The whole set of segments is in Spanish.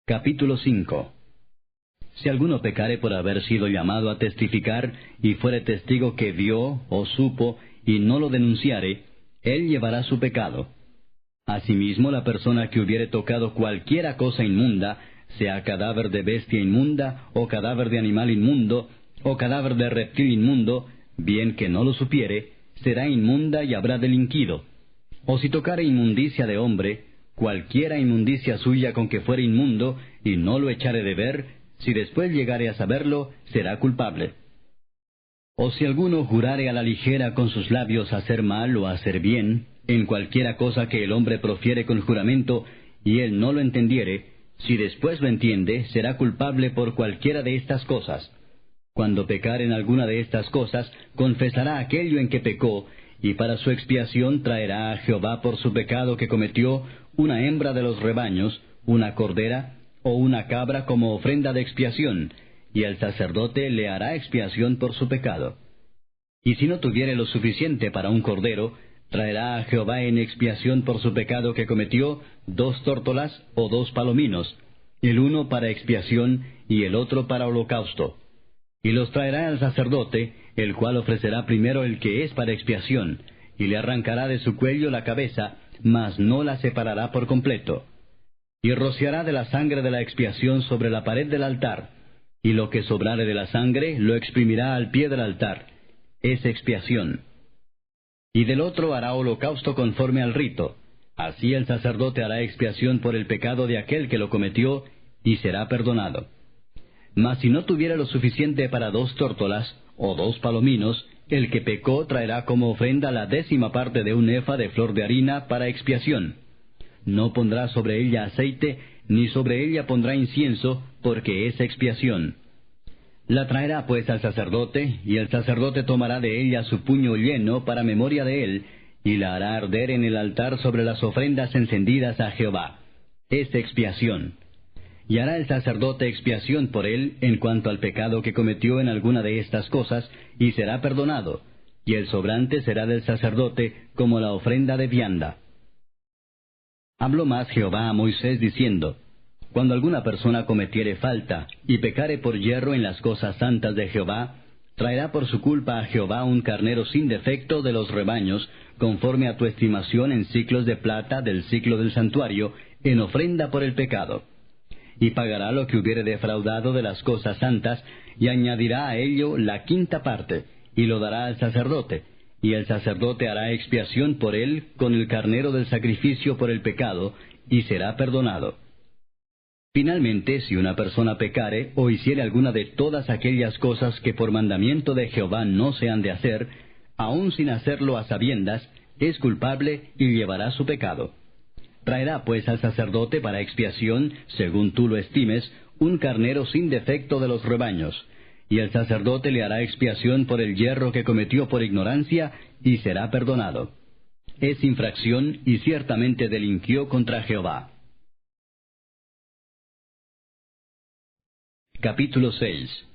Capítulo 5. Si alguno pecare por haber sido llamado a testificar, y fuere testigo que vio o supo, y no lo denunciare, él llevará su pecado. Asimismo, la persona que hubiere tocado cualquiera cosa inmunda, sea cadáver de bestia inmunda, o cadáver de animal inmundo, o cadáver de reptil inmundo, bien que no lo supiere, será inmunda y habrá delinquido. O si tocare inmundicia de hombre, cualquiera inmundicia suya con que fuere inmundo, y no lo echare de ver, si después llegare a saberlo, será culpable. O si alguno jurare a la ligera con sus labios hacer mal o hacer bien, en cualquiera cosa que el hombre profiere con juramento, y él no lo entendiere, si después lo entiende, será culpable por cualquiera de estas cosas. Cuando pecare en alguna de estas cosas, confesará aquello en que pecó, y para su expiación traerá a Jehová por su pecado que cometió una hembra de los rebaños, una cordera o una cabra como ofrenda de expiación, y el sacerdote le hará expiación por su pecado. Y si no tuviere lo suficiente para un cordero, traerá a Jehová en expiación por su pecado que cometió 2 tórtolas o 2 palominos, el uno para expiación y el otro para holocausto. Y los traerá al sacerdote, el cual ofrecerá primero el que es para expiación, y le arrancará de su cuello la cabeza, mas no la separará por completo. Y rociará de la sangre de la expiación sobre la pared del altar, y lo que sobrare de la sangre lo exprimirá al pie del altar. Es expiación. Y del otro hará holocausto conforme al rito. Así el sacerdote hará expiación por el pecado de aquel que lo cometió, y será perdonado. Mas si no tuviera lo suficiente para 2 tórtolas o 2 palominos, el que pecó traerá como ofrenda la 10ª parte de un efa de flor de harina para expiación. No pondrá sobre ella aceite, ni sobre ella pondrá incienso, porque es expiación. La traerá pues al sacerdote, y el sacerdote tomará de ella su puño lleno para memoria de él, y la hará arder en el altar sobre las ofrendas encendidas a Jehová. Es expiación. Y hará el sacerdote expiación por él en cuanto al pecado que cometió en alguna de estas cosas, y será perdonado, y el sobrante será del sacerdote como la ofrenda de vianda. Habló más Jehová a Moisés diciendo: Cuando alguna persona cometiere falta, y pecare por yerro en las cosas santas de Jehová, traerá por su culpa a Jehová un carnero sin defecto de los rebaños, conforme a tu estimación en siclos de plata del siclo del santuario, en ofrenda por el pecado. Y pagará lo que hubiere defraudado de las cosas santas, y añadirá a ello la 5ª parte, y lo dará al sacerdote, y el sacerdote hará expiación por él con el carnero del sacrificio por el pecado, y será perdonado. Finalmente, si una persona pecare o hiciere alguna de todas aquellas cosas que por mandamiento de Jehová no se han de hacer, aun sin hacerlo a sabiendas, es culpable y llevará su pecado. Traerá pues al sacerdote para expiación, según tú lo estimes, un carnero sin defecto de los rebaños, y el sacerdote le hará expiación por el yerro que cometió por ignorancia, y será perdonado. Es infracción, y ciertamente delinquió contra Jehová. Capítulo 6.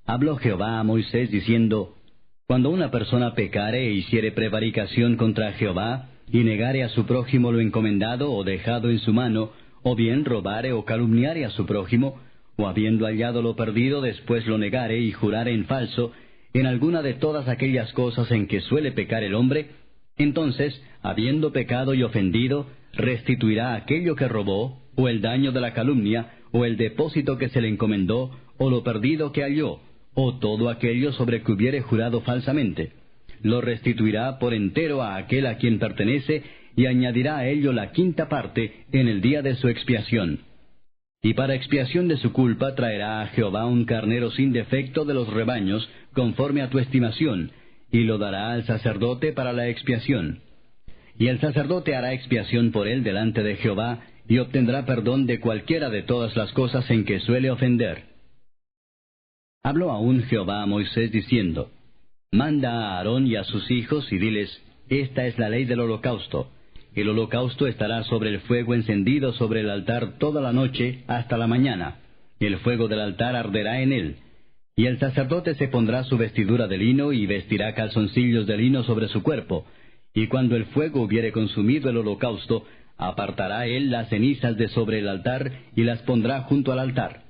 Habló Jehová a Moisés diciendo: Cuando una persona pecare e hiciere prevaricación contra Jehová, y negare a su prójimo lo encomendado o dejado en su mano, o bien robare o calumniare a su prójimo, o habiendo hallado lo perdido después lo negare y jurare en falso, en alguna de todas aquellas cosas en que suele pecar el hombre, entonces, habiendo pecado y ofendido, restituirá aquello que robó, o el daño de la calumnia, o el depósito que se le encomendó, o lo perdido que halló, o todo aquello sobre que hubiere jurado falsamente. Lo restituirá por entero a aquel a quien pertenece, y añadirá a ello la 5ª parte en el día de su expiación. Y para expiación de su culpa traerá a Jehová un carnero sin defecto de los rebaños, conforme a tu estimación, y lo dará al sacerdote para la expiación. Y el sacerdote hará expiación por él delante de Jehová, y obtendrá perdón de cualquiera de todas las cosas en que suele ofender. Habló aún Jehová a Moisés diciendo: Manda a Aarón y a sus hijos, y diles: Esta es la ley del holocausto. El holocausto estará sobre el fuego encendido sobre el altar toda la noche hasta la mañana. El fuego del altar arderá en él. Y el sacerdote se pondrá su vestidura de lino, y vestirá calzoncillos de lino sobre su cuerpo. Y cuando el fuego hubiere consumido el holocausto, apartará él las cenizas de sobre el altar y las pondrá junto al altar.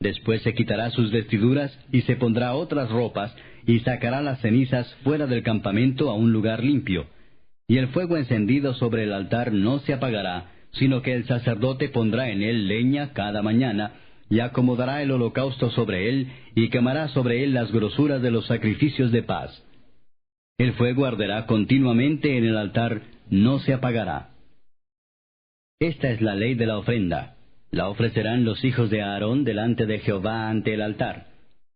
Después se quitará sus vestiduras y se pondrá otras ropas y sacará las cenizas fuera del campamento a un lugar limpio. Y el fuego encendido sobre el altar no se apagará, sino que el sacerdote pondrá en él leña cada mañana, y acomodará el holocausto sobre él, y quemará sobre él las grosuras de los sacrificios de paz. El fuego arderá continuamente en el altar, no se apagará. Esta es la ley de la ofrenda. La ofrecerán los hijos de Aarón delante de Jehová ante el altar.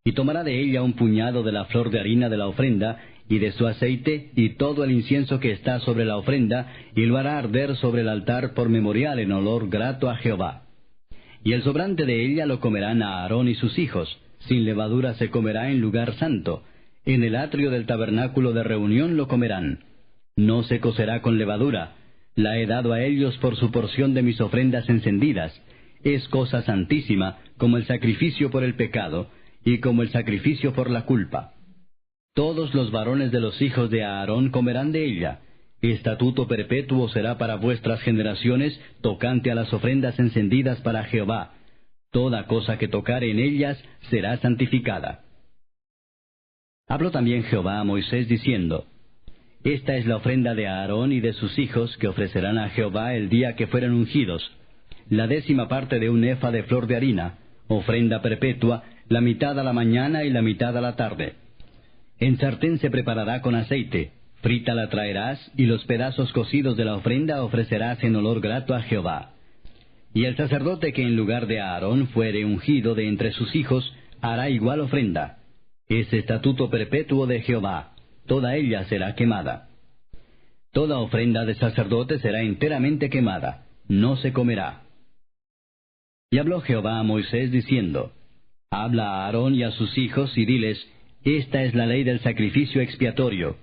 Y tomará de ella un puñado de la flor de harina de la ofrenda, y de su aceite, y todo el incienso que está sobre la ofrenda, y lo hará arder sobre el altar por memorial en olor grato a Jehová. Y el sobrante de ella lo comerán a Aarón y sus hijos. Sin levadura se comerá en lugar santo. En el atrio del tabernáculo de reunión lo comerán. No se cocerá con levadura. La he dado a ellos por su porción de mis ofrendas encendidas. Es cosa santísima, como el sacrificio por el pecado, y como el sacrificio por la culpa. Todos los varones de los hijos de Aarón comerán de ella. Estatuto perpetuo será para vuestras generaciones, tocante a las ofrendas encendidas para Jehová. Toda cosa que tocare en ellas será santificada. Habló también Jehová a Moisés diciendo: Esta es la ofrenda de Aarón y de sus hijos que ofrecerán a Jehová el día que fueran ungidos: la 10ª parte de un efa de flor de harina, ofrenda perpetua, la mitad a la mañana y la mitad a la tarde. En sartén se preparará con aceite, frita la traerás, y los pedazos cocidos de la ofrenda ofrecerás en olor grato a Jehová. Y el sacerdote que en lugar de Aarón fuere ungido de entre sus hijos, hará igual ofrenda. Es estatuto perpetuo de Jehová, toda ella será quemada. Toda ofrenda de sacerdote será enteramente quemada, no se comerá. Y habló Jehová a Moisés diciendo: Habla a Aarón y a sus hijos, y diles: Esta es la ley del sacrificio expiatorio.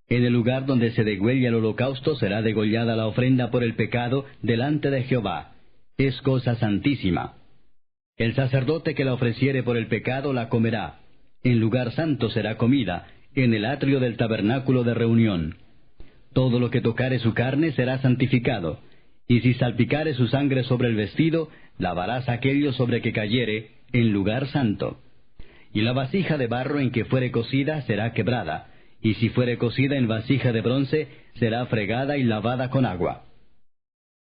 En el lugar donde se degüella el holocausto será degollada la ofrenda por el pecado delante de Jehová. Es cosa santísima. El sacerdote que la ofreciere por el pecado la comerá. En lugar santo será comida, en el atrio del tabernáculo de reunión. Todo lo que tocare su carne será santificado. Y si salpicare su sangre sobre el vestido, lavarás aquello sobre que cayere, en lugar santo. Y la vasija de barro en que fuere cocida será quebrada, y si fuere cocida en vasija de bronce, será fregada y lavada con agua.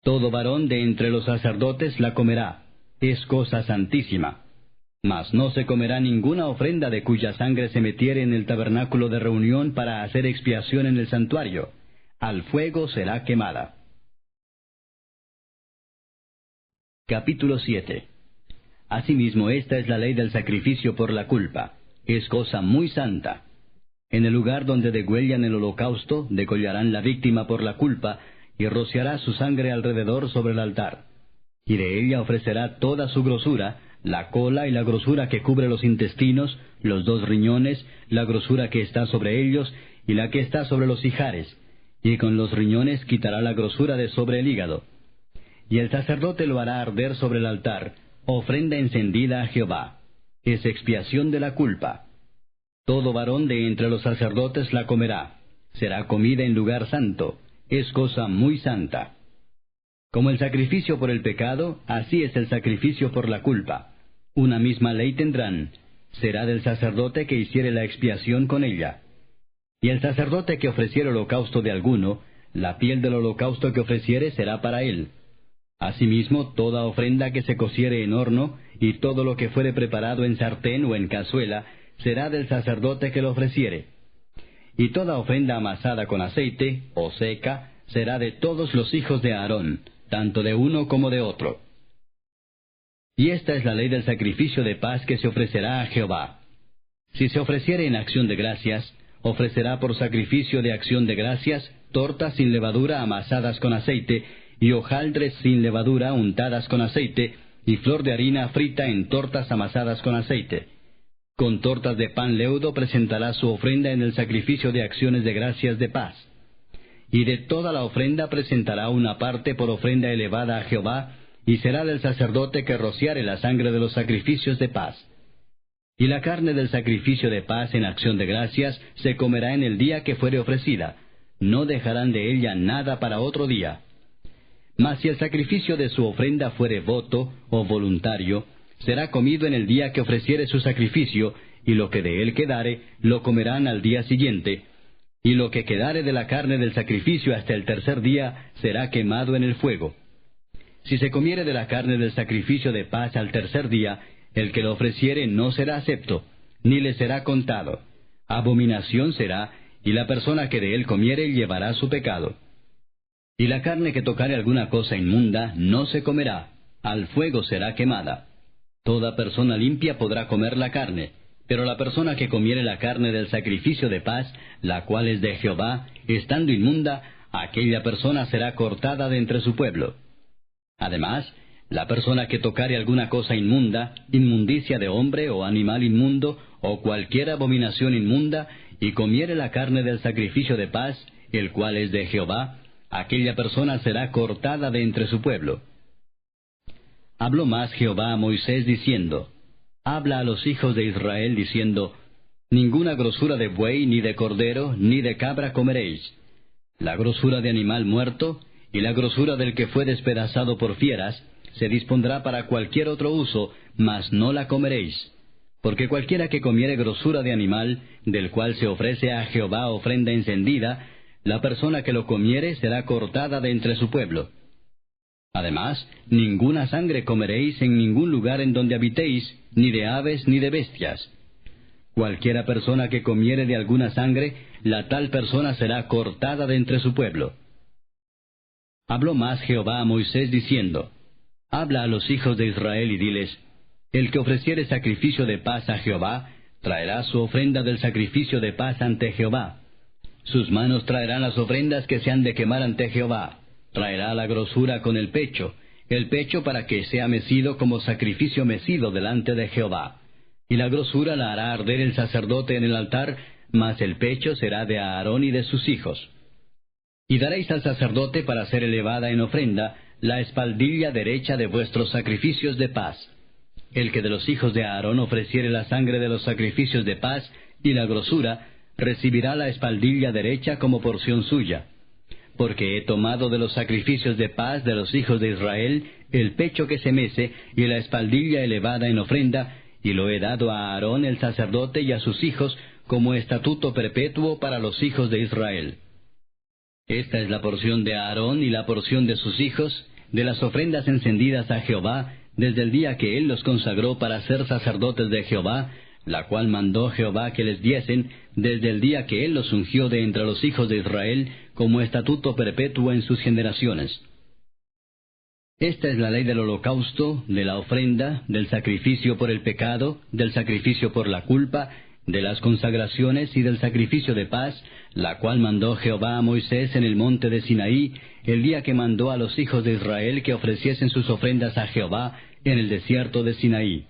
Todo varón de entre los sacerdotes la comerá, es cosa santísima. Mas no se comerá ninguna ofrenda de cuya sangre se metiere en el tabernáculo de reunión para hacer expiación en el santuario. Al fuego será quemada. Capítulo 7. Asimismo, esta es la ley del sacrificio por la culpa. Es cosa muy santa. En el lugar donde degüellan el holocausto, degollarán la víctima por la culpa, y rociará su sangre alrededor sobre el altar. Y de ella ofrecerá toda su grosura, la cola y la grosura que cubre los intestinos, los 2 riñones, la grosura que está sobre ellos, y la que está sobre los ijares. Y con los riñones quitará la grosura de sobre el hígado. Y el sacerdote lo hará arder sobre el altar, ofrenda encendida a Jehová. Es expiación de la culpa. Todo varón de entre los sacerdotes la comerá. Será comida en lugar santo. Es cosa muy santa. Como el sacrificio por el pecado, así es el sacrificio por la culpa. Una misma ley tendrán. Será del sacerdote que hiciere la expiación con ella. Y el sacerdote que ofreciere holocausto de alguno, la piel del holocausto que ofreciere será para él. Asimismo, toda ofrenda que se cociere en horno, y todo lo que fuere preparado en sartén o en cazuela, será del sacerdote que lo ofreciere. Y toda ofrenda amasada con aceite, o seca, será de todos los hijos de Aarón, tanto de uno como de otro. Y esta es la ley del sacrificio de paz que se ofrecerá a Jehová. Si se ofreciere en acción de gracias, ofrecerá por sacrificio de acción de gracias tortas sin levadura amasadas con aceite, y hojaldres sin levadura untadas con aceite, y flor de harina frita en tortas amasadas con aceite. Con tortas de pan leudo presentará su ofrenda en el sacrificio de acciones de gracias de paz. Y de toda la ofrenda presentará una parte por ofrenda elevada a Jehová, y será del sacerdote que rociare la sangre de los sacrificios de paz. Y la carne del sacrificio de paz en acción de gracias se comerá en el día que fuere ofrecida. No dejarán de ella nada para otro día. Mas si el sacrificio de su ofrenda fuere voto o voluntario, será comido en el día que ofreciere su sacrificio, y lo que de él quedare, lo comerán al día siguiente, y lo que quedare de la carne del sacrificio hasta el tercer día será quemado en el fuego. Si se comiere de la carne del sacrificio de paz al tercer día, el que lo ofreciere no será acepto, ni le será contado. Abominación será, y la persona que de él comiere llevará su pecado. Y la carne que tocare alguna cosa inmunda no se comerá, al fuego será quemada. Toda persona limpia podrá comer la carne, pero la persona que comiere la carne del sacrificio de paz, la cual es de Jehová, estando inmunda, aquella persona será cortada de entre su pueblo. Además, la persona que tocare alguna cosa inmunda, inmundicia de hombre o animal inmundo, o cualquier abominación inmunda, y comiere la carne del sacrificio de paz, el cual es de Jehová, aquella persona será cortada de entre su pueblo. Habló más Jehová a Moisés diciendo, Habla a los hijos de Israel diciendo, Ninguna grosura de buey, ni de cordero, ni de cabra comeréis. La grosura de animal muerto, y la grosura del que fue despedazado por fieras, se dispondrá para cualquier otro uso, mas no la comeréis. Porque cualquiera que comiere grosura de animal, del cual se ofrece a Jehová ofrenda encendida, la persona que lo comiere será cortada de entre su pueblo. Además, ninguna sangre comeréis en ningún lugar en donde habitéis, ni de aves ni de bestias. Cualquiera persona que comiere de alguna sangre, la tal persona será cortada de entre su pueblo. Habló más Jehová a Moisés diciendo, Habla a los hijos de Israel y diles, El que ofreciere sacrificio de paz a Jehová, traerá su ofrenda del sacrificio de paz ante Jehová. Sus manos traerán las ofrendas que se han de quemar ante Jehová. Traerá la grosura con el pecho para que sea mecido como sacrificio mecido delante de Jehová. Y la grosura la hará arder el sacerdote en el altar, mas el pecho será de Aarón y de sus hijos. Y daréis al sacerdote para ser elevada en ofrenda la espaldilla derecha de vuestros sacrificios de paz. El que de los hijos de Aarón ofreciere la sangre de los sacrificios de paz y la grosura, recibirá la espaldilla derecha como porción suya. Porque he tomado de los sacrificios de paz de los hijos de Israel el pecho que se mece y la espaldilla elevada en ofrenda, y lo he dado a Aarón el sacerdote y a sus hijos como estatuto perpetuo para los hijos de Israel. Esta es la porción de Aarón y la porción de sus hijos, de las ofrendas encendidas a Jehová, desde el día que él los consagró para ser sacerdotes de Jehová, la cual mandó Jehová que les diesen, desde el día que él los ungió de entre los hijos de Israel, como estatuto perpetuo en sus generaciones. Esta es la ley del holocausto, de la ofrenda, del sacrificio por el pecado, del sacrificio por la culpa, de las consagraciones y del sacrificio de paz, la cual mandó Jehová a Moisés en el monte de Sinaí, el día que mandó a los hijos de Israel que ofreciesen sus ofrendas a Jehová en el desierto de Sinaí.